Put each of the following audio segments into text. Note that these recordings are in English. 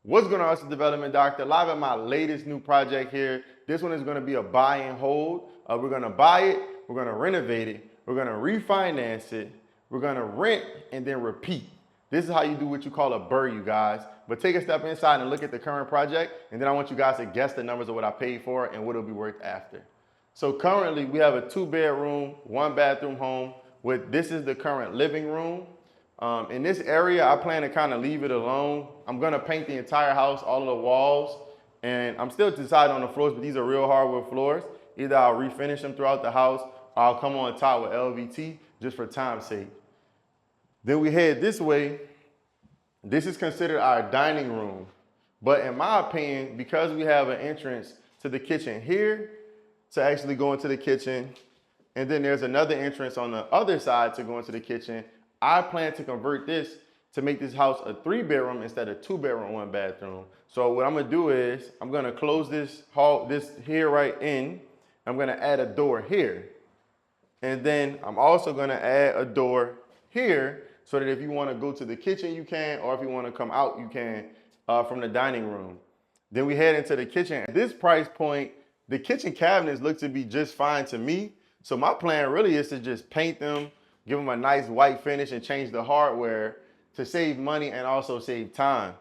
What's going on, it's the Development Doctor, live at my latest new project here. This one is going to be a buy and hold. We're going to buy it, we're going to renovate it, we're going to refinance it, we're going to rent, and then repeat. This is how you do what you call a BRRRR, you guys. But take a step inside and look at the current project, and then I want you guys to guess the numbers of what I paid for and what it'll be worth after. So currently, we have a 2-bedroom, 1-bathroom home with, this is the current living room. In this area, I plan to kind of leave it alone. I'm gonna paint the entire house, all of the walls, and I'm still deciding on the floors, but these are real hardwood floors. Either I'll refinish them throughout the house, or I'll come on top with LVT just for time's sake. Then we head this way. This is considered our dining room. But in my opinion, because we have an entrance to the kitchen here, to actually go into the kitchen, and then there's another entrance on the other side to go into the kitchen, I plan to convert this to make this house a 3-bedroom instead of 2-bedroom, 1-bathroom. So what I'm gonna do is, I'm gonna close this hall, this here right in. I'm gonna add a door here. And then I'm also gonna add a door here so that if you wanna go to the kitchen, you can, or if you wanna come out, you can from the dining room. Then we head into the kitchen. At this price point, the kitchen cabinets look to be just fine to me. So my plan really is to just paint them, give them a nice white finish, and change the hardware to save money and also save time.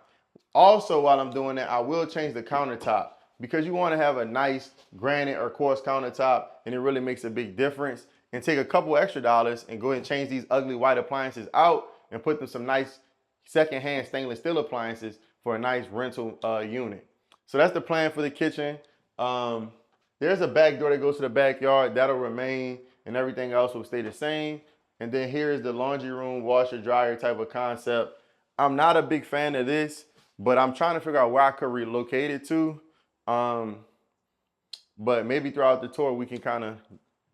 Also, while I'm doing that, I will change the countertop because you want to have a nice granite or quartz countertop, and it really makes a big difference. And take a couple extra dollars and go ahead and change these ugly white appliances out and put them some nice secondhand stainless steel appliances for a nice rental unit. So that's the plan for the kitchen. There's a back door that goes to the backyard. That'll remain, and everything else will stay the same. And then here's the laundry room, washer, dryer type of concept. I'm not a big fan of this, but I'm trying to figure out where I could relocate it to. But maybe throughout the tour, we can kind of,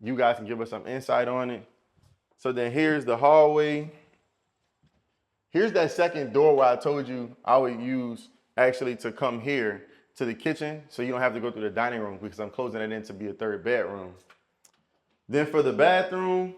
you guys can give us some insight on it. So then here's the hallway. Here's that second door where I told you I would use actually to come here to the kitchen, so you don't have to go through the dining room because I'm closing it in to be a 3rd bedroom. Then for the bathroom,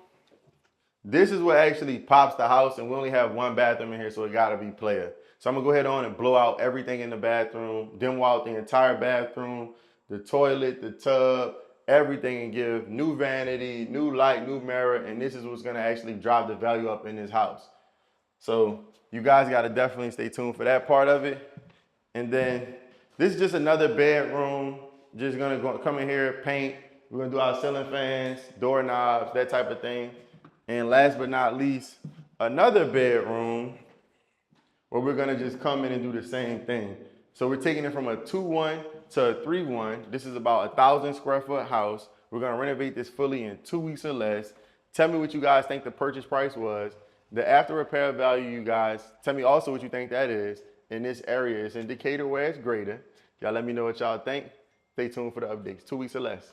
this is what actually pops the house, and we only have 1 bathroom in here, so it gotta be player. So I'm gonna go ahead on and blow out everything in the bathroom, demo out the entire bathroom, the toilet, the tub, everything, and give new vanity, new light, new mirror, and this is what's gonna actually drive the value up in this house. So you guys gotta definitely stay tuned for that part of it. And then this is just another bedroom, just gonna come in here, paint. We're gonna do our ceiling fans, doorknobs, that type of thing. And last but not least, another bedroom where we're gonna just come in and do the same thing. So we're taking it from a 2-1 to a 3-1. This is about 1,000 square foot house. We're gonna renovate this fully in 2 weeks or less. Tell me what you guys think the purchase price was. The after repair value, you guys, tell me also what you think that is in this area. It's indicated where it's greater. Y'all let me know what y'all think. Stay tuned for the updates, 2 weeks or less.